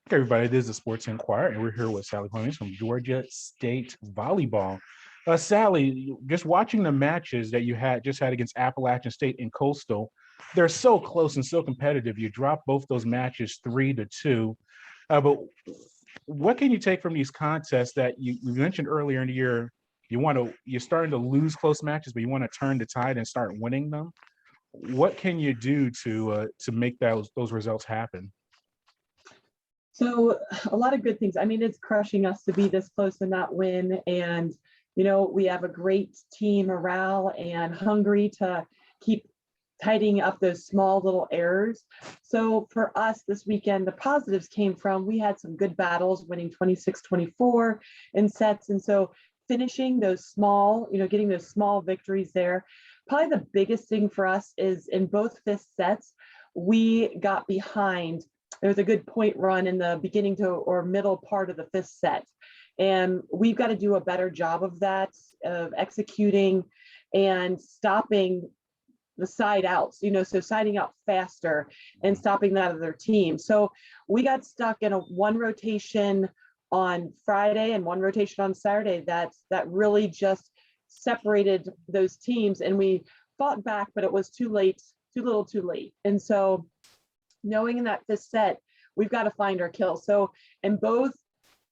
Hey everybody, this is the Sports Inquirer, and we're here with Sally Polhamus from Georgia State Volleyball. Sally, just watching the matches that you had against Appalachian State and Coastal, they're so close and so competitive. You dropped both those matches 3-2. But what can you take from these contests that you mentioned earlier in the year? You're starting to lose close matches, but you want to turn the tide and start winning them. What can you do to make those results happen? So a lot of good things. I mean, it's crushing us to be this close and not win. And, we have a great team morale and hungry to keep tidying up those small little errors. So for us this weekend, the positives came from, we had some good battles, winning 26-24 in sets. And so finishing those small, getting those small victories there. Probably the biggest thing for us is in both fifth sets, we got behind. There was a good point run in the beginning or middle part of the fifth set. And we've got to do a better job of that, of executing and stopping the side outs, so siding out faster and stopping that other team. So we got stuck in one rotation on Friday and one rotation on Saturday that really just separated those teams. And we fought back, but it was too late, too little too late. And so knowing in that fifth set, we've got to find our kills. So in both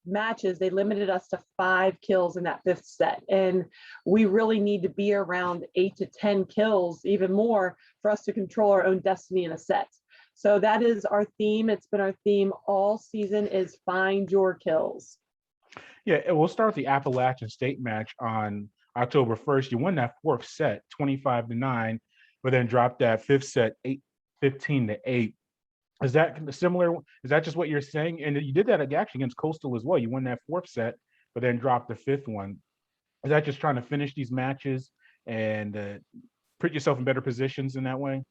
matches, they limited us to 5 kills in that fifth set. And we really need to be around 8 to 10 kills, even more, for us to control our own destiny in a set. So that is our theme. It's been our theme all season, is find your kills. Yeah, we'll start with the Appalachian State match on October 1st. You won that fourth set 25-9, but then dropped that fifth set 15-8. Is that similar? Is that just what you're saying? And you did that actually against Coastal as well. You won that fourth set, but then dropped the fifth one. Is that just trying to finish these matches and put yourself in better positions in that way?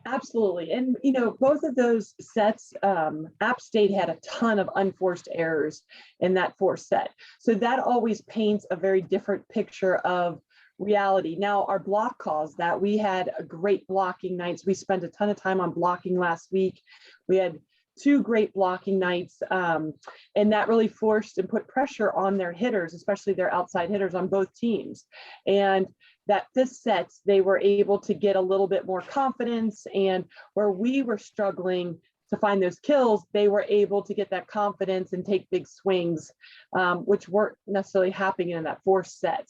Absolutely. And, both of those sets, App State had a ton of unforced errors in that fourth set. So that always paints a very different picture of reality. Now, our block calls, that we had a great blocking nights. We spent a ton of time on blocking last week. We had 2 great blocking nights, and that really forced and put pressure on their hitters, especially their outside hitters on both teams. And that fifth set, they were able to get a little bit more confidence, and where we were struggling to find those kills, they were able to get that confidence and take big swings, which weren't necessarily happening in that fourth set.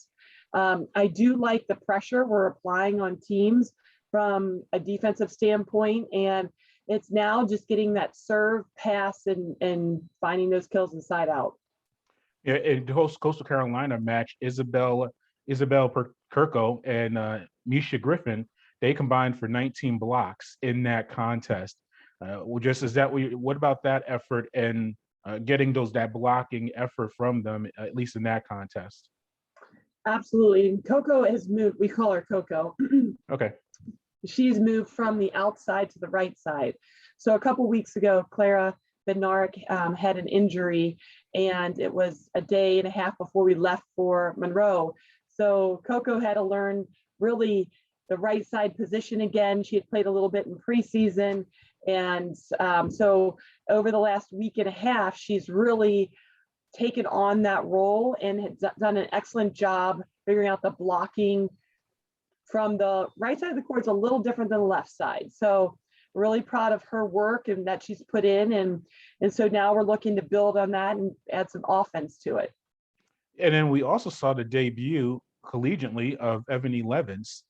I do like the pressure we're applying on teams from a defensive standpoint, and it's now just getting that serve, pass, and finding those kills inside out. Yeah, in the Coastal Carolina match, Isabelle Percoco and Meisheia Griffin, they combined for 19 blocks in that contest. What about that effort and getting that blocking effort from them, at least in that contest? Absolutely. Coco has moved. We call her Coco. Okay. She's moved from the outside to the right side. So a couple weeks ago, Clara Bednarik had an injury, and it was a day and a half before we left for Monroe. So Coco had to learn really the right side position again. She had played a little bit in preseason. And so over the last week and a half, she's really taken on that role and had done an excellent job figuring out the blocking from the right side of the court. Is a little different than the left side. So really proud of her work and that she's put in. And so now we're looking to build on that and add some offense to it. And then we also saw the debut collegiately of Evoni Lemons.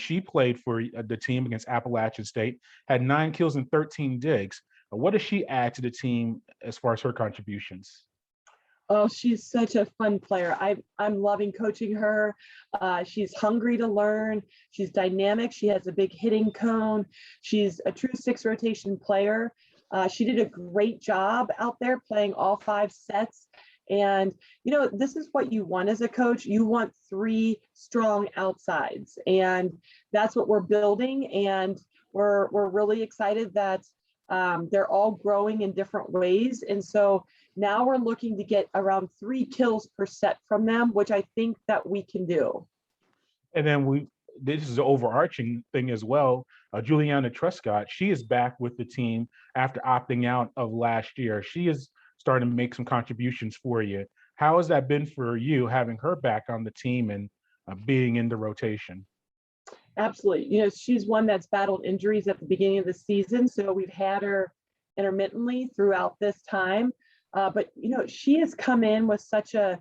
She played for the team against Appalachian State, had 9 kills and 13 digs. What does she add to the team as far as her contributions? Oh, she's such a fun player. I'm loving coaching her. She's hungry to learn. She's dynamic. She has a big hitting cone. She's a true 6 rotation player. She did a great job out there playing all 5 sets. And, this is what you want as a coach. You want 3 strong outsides. And that's what we're building. And we're really excited that they're all growing in different ways. And so now we're looking to get around 3 kills per set from them, which I think that we can do. And then this is the overarching thing as well. Julianna Truscott, she is back with the team after opting out of last year. She is starting to make some contributions for you. How has that been for you, having her back on the team and being in the rotation? Absolutely. She's one that's battled injuries at the beginning of the season. So we've had her intermittently throughout this time. But she has come in with such a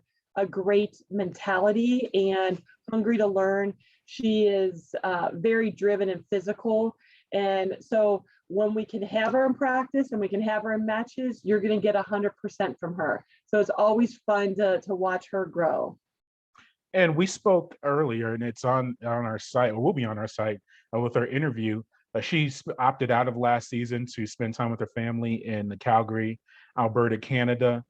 great mentality and hungry to learn. She is very driven and physical. And so when we can have her in practice and we can have her in matches, you're going to get 100% from her. So it's always fun to watch her grow. And we spoke earlier, and it's on our site, or will be on our site with our interview. She opted out of last season to spend time with her family in Calgary, Alberta, Canada.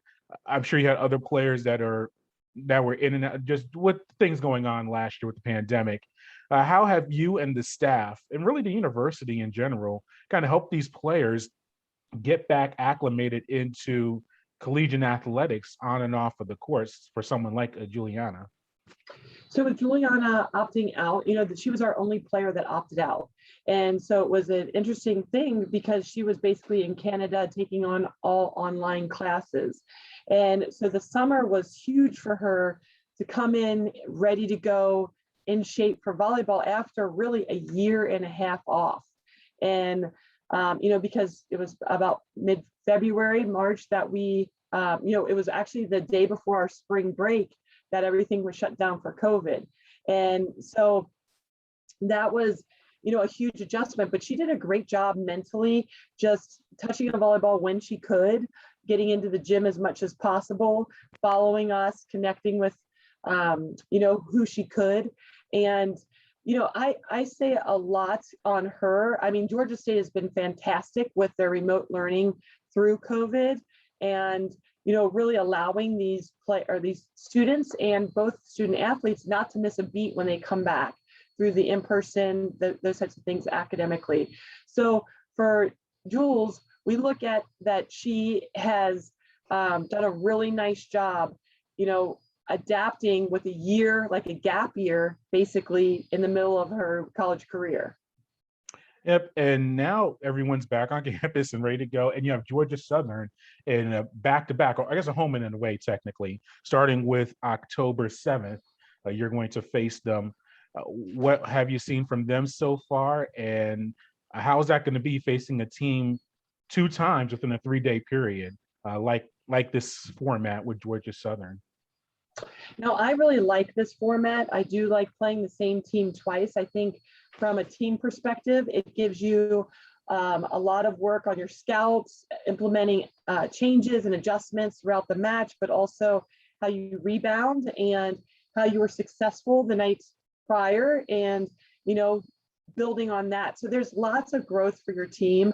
I'm sure you had other players that were in and out, just with things going on last year with the pandemic. How have you and the staff, and really the university in general, kind of helped these players get back acclimated into collegiate athletics on and off of the course for someone like Julianna? So with Julianna opting out, that she was our only player that opted out. And so it was an interesting thing because she was basically in Canada taking on all online classes. And so the summer was huge for her to come in ready to go, in shape for volleyball after really a year and a half off. And, because it was about mid-February, March that we, it was actually the day before our spring break that everything was shut down for COVID. And so that was, a huge adjustment, but she did a great job mentally, just touching on volleyball when she could, getting into the gym as much as possible, following us, connecting with, who she could. And, I say a lot on her. I mean, Georgia State has been fantastic with their remote learning through COVID and, really allowing these students and both student athletes not to miss a beat when they come back through the in-person, those types of things academically. So for Jules, we look at that she has done a really nice job, adapting with a year, like a gap year, basically in the middle of her college career. Yep, and now everyone's back on campus and ready to go. And you have Georgia Southern in a back-to-back, or I guess a home and away technically, starting with October 7th. You're going to face them. What have you seen from them so far? And how is that going to be facing a team 2 times within a 3-day period, like this format with Georgia Southern? No, I really like this format. I do like playing the same team twice. I think from a team perspective, it gives you a lot of work on your scouts, implementing changes and adjustments throughout the match, but also how you rebound and how you were successful the night prior and, building on that. So there's lots of growth for your team.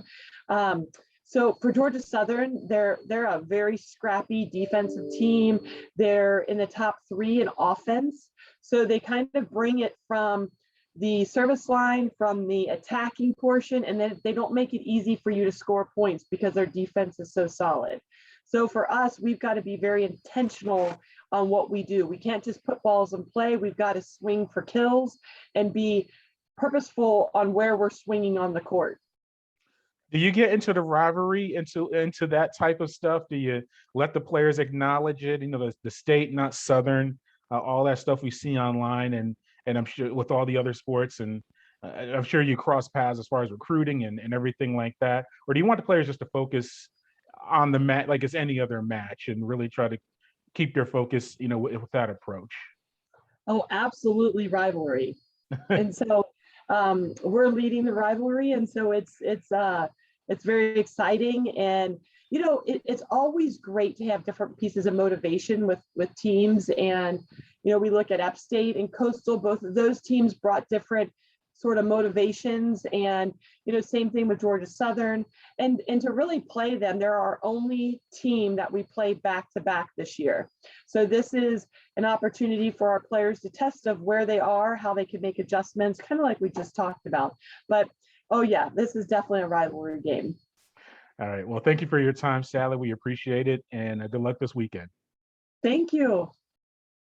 So for Georgia Southern, they're a very scrappy defensive team. They're in the top 3 in offense. So they kind of bring it from the service line, from the attacking portion, and then they don't make it easy for you to score points because their defense is so solid. So for us, we've got to be very intentional on what we do. We can't just put balls in play. We've got to swing for kills and be purposeful on where we're swinging on the court. Do you get into the rivalry, into that type of stuff? Do you let the players acknowledge it? The state, not Southern, all that stuff we see online, and I'm sure with all the other sports, and I'm sure you cross paths as far as recruiting and everything like that. Or do you want the players just to focus on the match like it's any other match and really try to keep their focus, with that approach? Oh, absolutely rivalry. And so we're leading the rivalry, and so it's very exciting. And it's always great to have different pieces of motivation with teams. And we look at Upstate and Coastal. Both of those teams brought different sort of motivations, and same thing with Georgia Southern. And to really play them, they're our only team that we play back to back this year. So this is an opportunity for our players to test of where they are, how they can make adjustments, kind of like we just talked about. But oh yeah, this is definitely a rivalry game. All right. Well, thank you for your time, Sally. We appreciate it, and good luck this weekend. Thank you.